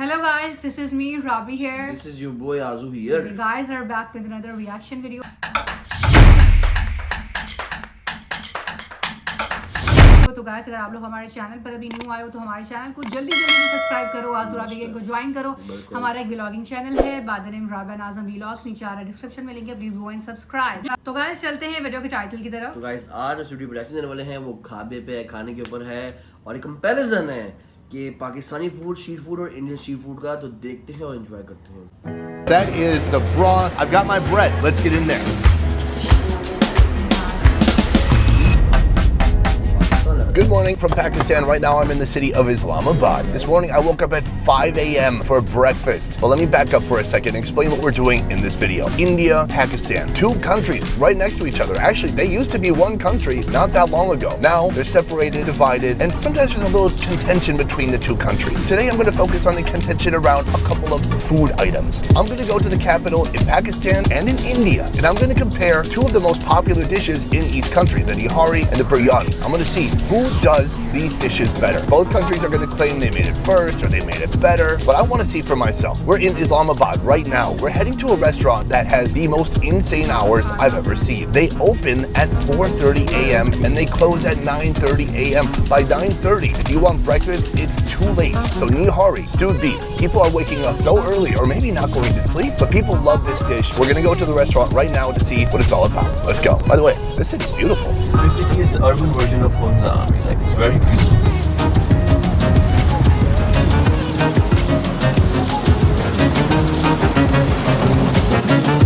Hello guys, this is me, Rabi here. This is your boy Azu here. We guys are back with another reaction video. तो guys, अगर आप लोग हमारे channel पर अभी new आए हो तो हमारे चैनल को जल्दी से सब्सक्राइब करो, Azurabireacts को ज्वाइन करो। हमारा एक व्लॉगिंग चैनल है by the name Raba and Azam vlogs, नीचे आ रहा है डिस्क्रिप्शन में लिंक है, प्लीज गो एंड सब्सक्राइब। तो गाइस चलते हैं वीडियो के टाइटल की तरफ। तो गाइस आज जो वीडियो रिएक्शन देने वाले हैं वो खाने पे है, खाने के ऊपर है और एक कंपैरिजन है कि पाकिस्तानी फूड, स्ट्रीट फूड और इंडियन स्ट्रीट फूड का। तो देखते हैं और एंजॉय करते हैं। That is the broth. I've got my bread. Let's get in there. Good morning from Pakistan. Right now I'm in the city of Islamabad. This morning I woke up at 5 a.m. for breakfast. Well, let me back up for a second and explain what we're doing in this video. India, Pakistan, two countries right next to each other. Actually, they used to be one country not that long ago. Now they're separated, divided, and sometimes there's a little contention between the two countries. Today I'm going to focus on the contention around a couple of food items. I'm going to go to the capital in Pakistan and in India, and I'm going to compare two of the most popular dishes in each country, the nihari and the biryani. I'm going to see who does these dishes better. Both countries are going to claim they made it first or they made it better, but I want to see for myself. We're in Islamabad right now. We're heading to a restaurant that has the most insane hours I've ever seen. They open at 4:30 a.m. and they close at 9:30 a.m. By 9:30, if you want breakfast, it's too late. So nihari, stewed beef. People are waking up so early or maybe not going to sleep, but people love this dish. We're going to go to the restaurant right now to see what it's all about. Let's go. By the way, this city's beautiful. This city is the urban version of Hunza. Like, it's very peaceful.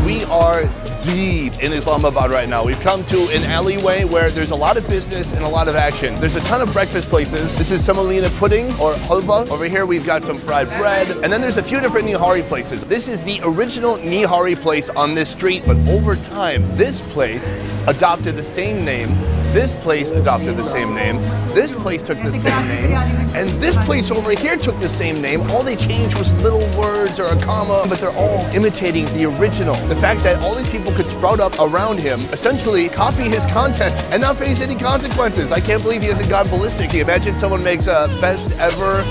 We are deep in Islamabad right now. We've come to an alleyway where there's a lot of business and a lot of action. There's a ton of breakfast places. This is semolina pudding or halwa. Over here we've got some fried bread. And then there's a few different nihari places. This is the original nihari place on this street, but over time, this place adopted the same name. This place adopted the same name. This place took the same name. And this place over here took the same name. All they changed was little words or a comma, but they're all imitating the original. The fact that all these people could sprout up around him, essentially copy his content and not face any consequences. I can't believe he hasn't gone ballistic. Imagine someone makes a best ever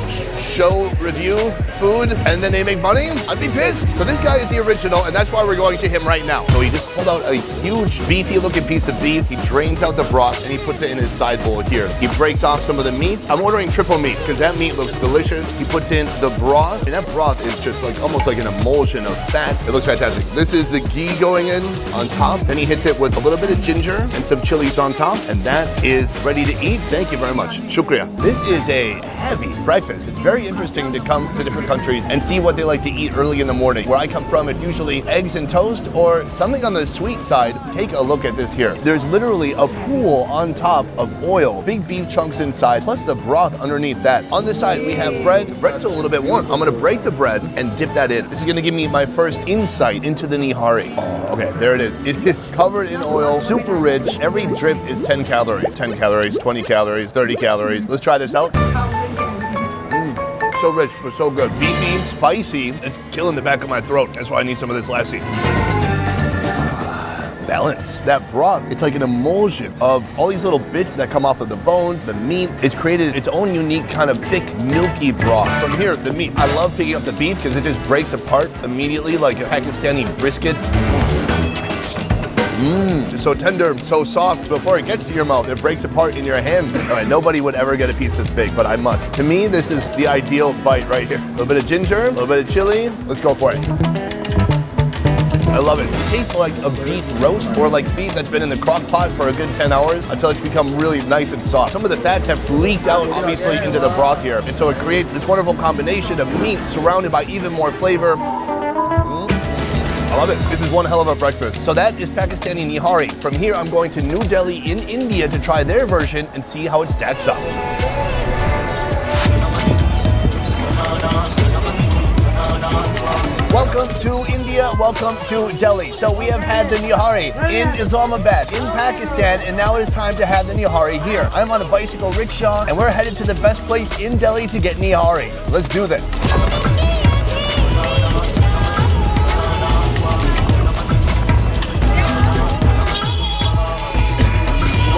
show review food and then they make money. I'd be pissed. So this guy is the original and that's why we're going to him right now. So he just pulled out a huge beefy looking piece of beef. He drains out the broth and he puts it in his side bowl here. He breaks off some of the meat. I'm ordering triple meat because that meat looks delicious. He puts in the broth and that broth is just like almost like an emulsion of fat. It looks fantastic. This is the ghee going in on top. Then he hits it with a little bit of ginger and some chilies on top and that is ready to eat. Thank you very much. Shukriya. This is a heavy breakfast. It's very interesting to come to different countries and see what they like to eat early in the morning. Where I come from, it's usually eggs and toast or something on the sweet side. Take a look at this here. There's literally a pool on top of oil, big beef chunks inside, plus the broth underneath that. On the side, we have bread. Bread's still a little bit warm. I'm gonna break the bread and dip that in. This is gonna give me my first insight into the nihari. Oh, okay, there it is. It is covered in oil, super rich. Every drip is 10 calories. 10 calories, 20 calories, 30 calories. Let's try this out. So rich, but so good. Beefy, spicy. It's killing the back of my throat. That's why I need some of this lassi. Balance. That broth, it's like an emulsion of all these little bits that come off of the bones, the meat. It's created its own unique kind of thick, milky broth. From here, the meat. I love picking up the beef because it just breaks apart immediately like a Pakistani brisket. It's so tender, so soft. Before it gets to your mouth, it breaks apart in your hand. All right, nobody would ever get a piece this big, but I must. To me, this is the ideal bite right here. A little bit of ginger, a little bit of chili. Let's go for it. I love it. It tastes like a beef roast or like beef that's been in the crock pot for a good 10 hours until it's become really nice and soft. Some of the fats have leaked out, obviously, into the broth here. And so it creates this wonderful combination of meat surrounded by even more flavor. I love it. This is one hell of a breakfast. So that is Pakistani nihari. From here, I'm going to New Delhi in India to try their version and see how it stacks up. Welcome to India, welcome to Delhi. So we have had the nihari in Islamabad, in Pakistan, and now it is time to have the nihari here. I'm on a bicycle rickshaw and we're headed to the best place in Delhi to get nihari. Let's do this.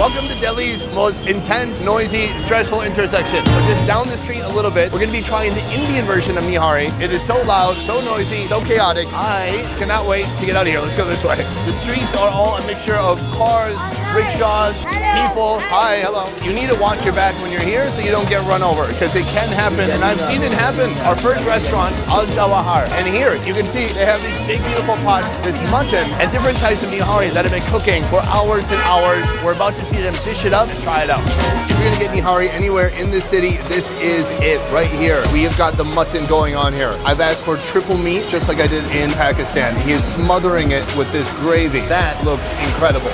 Welcome to Delhi's most intense, noisy, stressful intersection. We're just down the street a little bit. We're gonna be trying the Indian version of nihari. It is so loud, so noisy, so chaotic. I cannot wait to get out of here. Let's go this way. The streets are all a mixture of cars, rickshaws, people. Hi, hello. You need to watch your back when you're here so you don't get run over, because it can happen, and I've seen it happen. Our first restaurant, Al Jawahar. And here, you can see they have these big, beautiful pots, this mutton, and different types of nihari that have been cooking for hours and hours. We're about to see them dish it up and try it out. If you're gonna get nihari anywhere in the city, this is it right here. We have got the mutton going on here. I've asked for triple meat, just like I did in Pakistan. He is smothering it with this gravy. That looks incredible.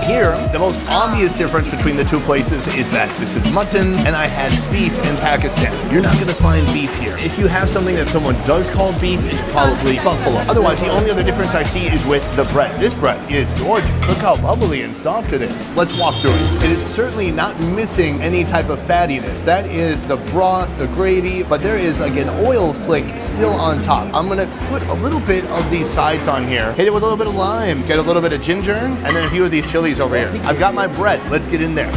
Here, the most obvious difference between the two places is that this is mutton and I had beef in Pakistan. You're not gonna find beef here. If you have something that someone does call beef, it's probably buffalo. Otherwise, the only other difference I see is with the bread. This bread is gorgeous. Look how bubbly and soft it is. Let's walk through it. It is certainly not missing any type of fattiness. That is the broth, the gravy, but there is like an oil slick still on top. I'm gonna put a little bit of these sides on here. Hit it with a little bit of lime, get a little bit of ginger, and then a few of these chilies over here. I've got my bread. Let's get in there.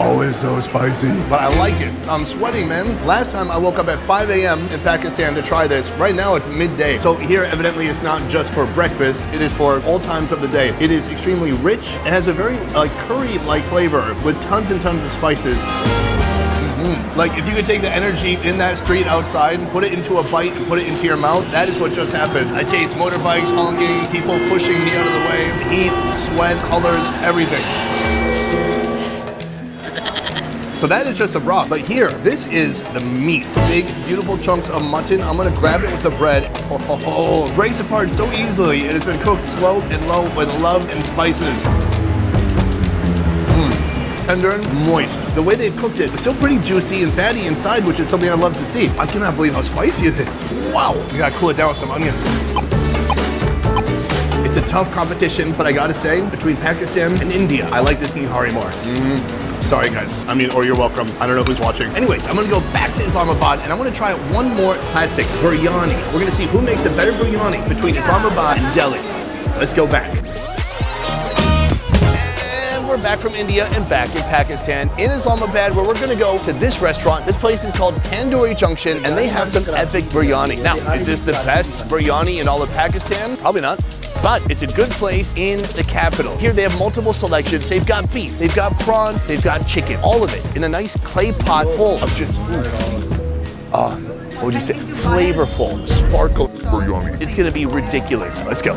Oh, it's so spicy. But I like it. I'm sweating, man. Last time I woke up at 5 a.m. in Pakistan to try this. Right now it's midday. So here evidently it's not just for breakfast. It is for all times of the day. It is extremely rich. It has a very curry-like flavor with tons and tons of spices. Like if you could take the energy in that street outside and put it into a bite and put it into your mouth, that is what just happened. I taste motorbikes, honking, people pushing me out of the way, heat, sweat, colors, everything. So that is just a broth. But here, this is the meat. Big, beautiful chunks of mutton. I'm gonna grab it with the bread. It breaks apart so easily. It has been cooked slow and low with love and spices. Tender and moist. The way they've cooked it, it's still pretty juicy and fatty inside, which is something I love to see. I cannot believe how spicy it is. Wow. You gotta cool it down with some onions. It's a tough competition, but I gotta say, between Pakistan and India, I like this nihari more. Sorry guys, or you're welcome. I don't know who's watching. Anyways, I'm gonna go back to Islamabad and I'm gonna try one more classic, biryani. We're gonna see who makes a better biryani between Islamabad and Delhi. Let's go back. We're back from India and back in Pakistan, in Islamabad, where we're gonna go to this restaurant. This place is called Tandoori Junction, and they have some epic biryani. Now, is this the best biryani in all of Pakistan? Probably not. But it's a good place in the capital. Here they have multiple selections. They've got beef, they've got prawns, they've got chicken. All of it in a nice clay pot full of just, what would you say? Flavorful, sparkle biryani. It's gonna be ridiculous. Let's go.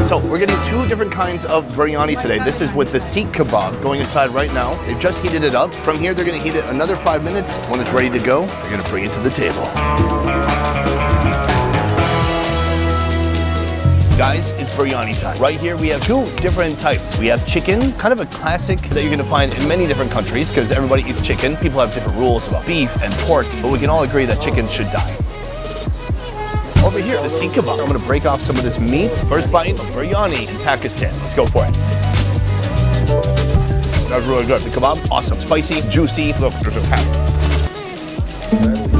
So we're getting two different kinds of biryani today. This is with the seekh kebab going inside right now. They've just heated it up. From here, they're gonna heat it another 5 minutes. When it's ready to go, they're gonna bring it to the table. Guys, it's biryani time. Right here, we have two different types. We have chicken, kind of a classic that you're gonna find in many different countries because everybody eats chicken. People have different rules about beef and pork, but we can all agree that chicken should die. Over here, the seekh kebab. I'm gonna break off some of this meat. First bite of biryani in Pakistan. Let's go for it. That's really good. The kebab, awesome. Spicy, juicy. Look, there's a cat.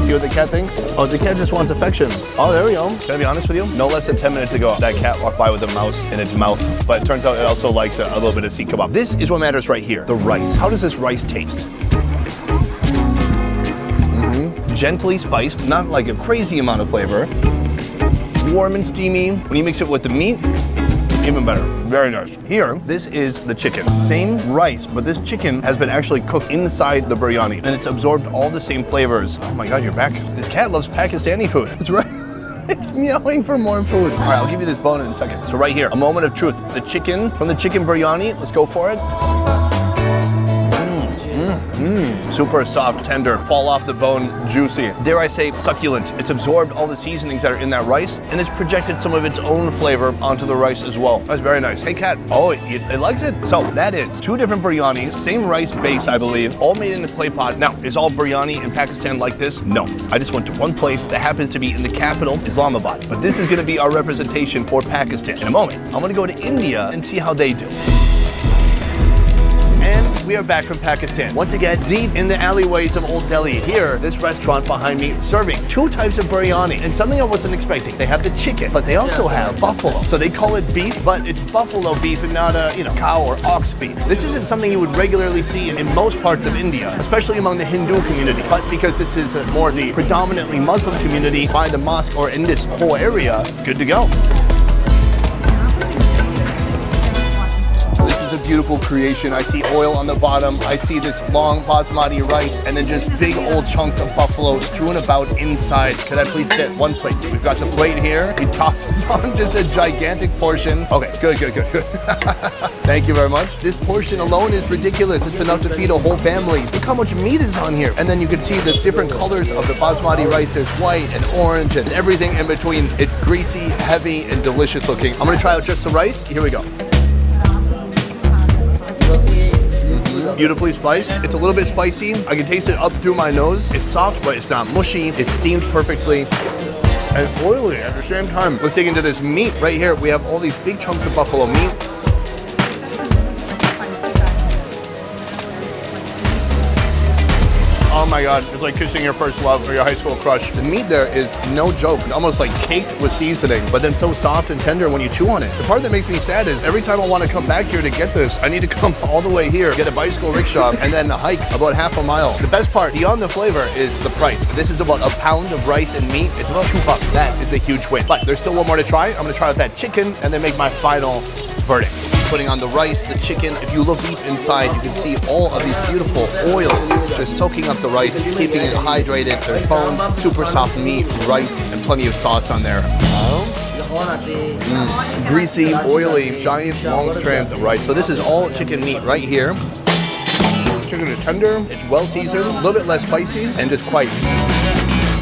See what the cat thinks? Oh, the cat just wants affection. Oh, there we go. Can I be honest with you? No less than 10 minutes ago, that cat walked by with a mouse in its mouth. But it turns out it also likes a little bit of seekh kebab. This is what matters right here. The rice. How does this rice taste? Gently spiced, not like a crazy amount of flavor. Warm and steamy. When you mix it with the meat, even better. Very nice. Here, this is the chicken. Same rice, but this chicken has been actually cooked inside the biryani, and it's absorbed all the same flavors. Oh my God, you're back. This cat loves Pakistani food. That's right. It's meowing for more food. All right, I'll give you this bone in a second. So right here, a moment of truth. The chicken from the chicken biryani. Let's go for it. Super soft, tender, fall off the bone, juicy. Dare I say, succulent. It's absorbed all the seasonings that are in that rice, and it's projected some of its own flavor onto the rice as well. That's very nice. Hey, cat. Oh, it likes it. So that is two different biryanis, same rice base, I believe, all made in a clay pot. Now, is all biryani in Pakistan like this? No. I just went to one place that happens to be in the capital, Islamabad. But this is going to be our representation for Pakistan. In a moment, I'm going to go to India and see how they do. And we are back from Pakistan. Once again, deep in the alleyways of Old Delhi. Here, this restaurant behind me serving two types of biryani and something I wasn't expecting. They have the chicken, but they also have buffalo. So they call it beef, but it's buffalo beef and not cow or ox beef. This isn't something you would regularly see in most parts of India, especially among the Hindu community. But because this is more the predominantly Muslim community by the mosque or in this whole area, it's good to go. This is a beautiful creation. I see oil on the bottom. I see this long basmati rice and then just big old chunks of buffalo strewn about inside. Could I please get one plate? We've got the plate here. He tosses on just a gigantic portion. Okay, good. Thank you very much. This portion alone is ridiculous. It's enough to feed a whole family. Look how much meat is on here. And then you can see the different colors of the basmati rice. There's white and orange and everything in between. It's greasy, heavy, and delicious looking. I'm gonna try out just the rice. Here we go. Beautifully spiced. It's a little bit spicy. I can taste it up through my nose. It's soft, but it's not mushy. It's steamed perfectly and oily at the same time. Let's dig into this meat right here. We have all these big chunks of buffalo meat. Oh my God, it's like kissing your first love or your high school crush. The meat there is no joke, almost like caked with seasoning, but then so soft and tender when you chew on it. The part that makes me sad is every time I want to come back here to get this, I need to come all the way here, get a bicycle rickshaw, and then hike about half a mile. The best part, beyond the flavor, is the price. This is about a pound of rice and meat. It's about $2. That is a huge win. But there's still one more to try. I'm gonna try out that chicken and then make my final verdict. Putting on the rice, the chicken. If you look deep inside, you can see all of these beautiful oils just soaking up the rice, keeping it hydrated. There's bones, super soft meat, rice, and plenty of sauce on there. Greasy, oily, giant long strands of rice. So this is all chicken meat right here. Chicken is tender, it's well seasoned, a little bit less spicy, and just quite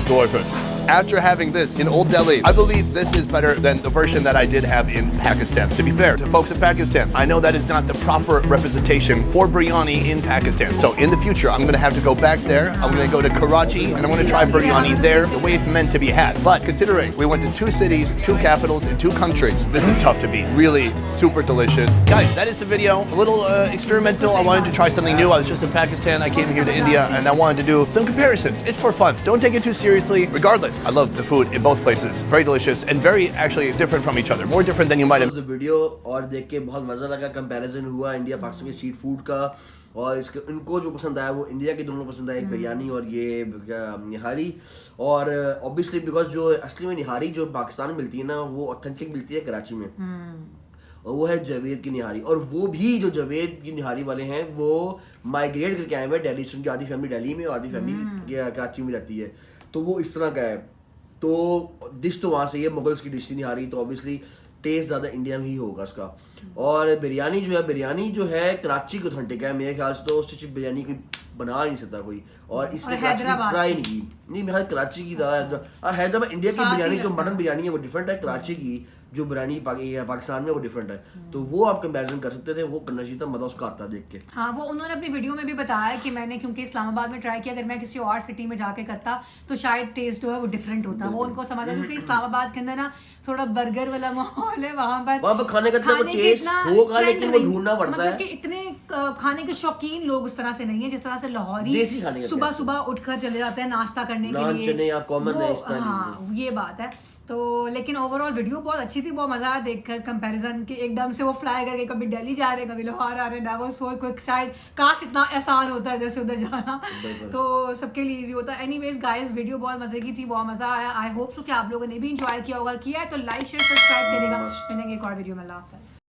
delicious. After having this in Old Delhi, I believe this is better than the version that I did have in Pakistan. To be fair to folks in Pakistan, I know that is not the proper representation for biryani in Pakistan. So in the future, I'm gonna have to go back there. I'm gonna go to Karachi and I'm gonna try biryani there the way it's meant to be had. But considering we went to 2 cities, 2 capitals, and 2 countries, this is tough to beat. Really super delicious. Guys, that is the video. A little experimental. I wanted to try something new. I was just in Pakistan. I came here to India and I wanted to do some comparisons. It's for fun. Don't take it too seriously. Regardless, I love the food in both places. Very delicious and very actually different from each other. More different than you might have. Video और देख के बहुत मजा लगा. Comparison हुआ India Pakistan के street food का और इसके इनको जो पसंद आया वो इंडिया के दोनों पसंद आया. एक बिरयानी और ये निहारी. और ऑब्वियसली बिकॉज जो असली में निहारी जो पाकिस्तान में मिलती है ना वो ऑथेंटिक मिलती है कराची में. और वो है जावेद की निहारी. और वो भी जो जावेद की निहारी वाले हैं वो माइग्रेट करके आए हुए दिल्ली से. उनकी आधी फैमिली दिल्ली में और आधी फैमिली कराची में रहती है. तो वो इस तरह का है. तो डिश तो वहाँ से ये मुगल्स की डिश थी निहारी. तो ऑब्वियसली टेस्ट ज़्यादा इंडिया में ही होगा उसका. और बिरयानी जो है कराची की ऑथेंटिक है. मेरे ख्याल से तो उससे बिरयानी की बना नहीं सकता कोई. और इसलिए ट्राई नहीं की. नहीं मेरे कराची की हैदराबाद इंडिया की बिरयानी जो मटन बिरयानी है वो डिफरेंट है. कराची की जो बिरयानी पाकिस्तान में वो डिफरेंट है. तो वो आप कंपैरिजन कर सकते थे. वो करना चाहिए था. मजा उसका आता देख के. हाँ वो उन्होंने अपनी वीडियो में भी बताया कि मैंने क्योंकि इस्लामाबाद में ट्राई किया. अगर मैं किसी और सिटी में जाके करता तो शायद टेस्ट जो है वो डिफरेंट होता. वो उनको समझ आया क्योंकि इस्लामाबाद के अंदर ना थोड़ा बर्गर वाला माहौल है. वहाँ पर खाने का टेस्ट होगा लेकिन वो ढूंढना पड़ता है. मतलब कि इतने खाने के शौकीन लोग उस तरह से नहीं है जिस तरह से लाहौरी सुबह उठकर चले जाते हैं नाश्ता करने के लिए. हाँ ये बात है. तो लेकिन ओवरऑल वीडियो बहुत अच्छी थी. बहुत मजा आया देखकर कंपैरिजन कि एकदम से वो फ्लाई करके कभी दिल्ली जा रहे हैं कभी लाहौर आ रहे हैं. वो सो क्विक शायद काश इतना आसान होता है इधर से उधर जाना. तो सबके लिए इजी होता है. एनीवेज गाइस वीडियो बहुत मजे की थी. बहुत मजा आया. आई होप सो कि आप लोगों ने भी इंजॉय किया होगा. किया है तो लाइक शेयर सब्सक्राइब करेगा. मिलेंगे एक और वीडियो में. अल्लाह हाफ़िज़.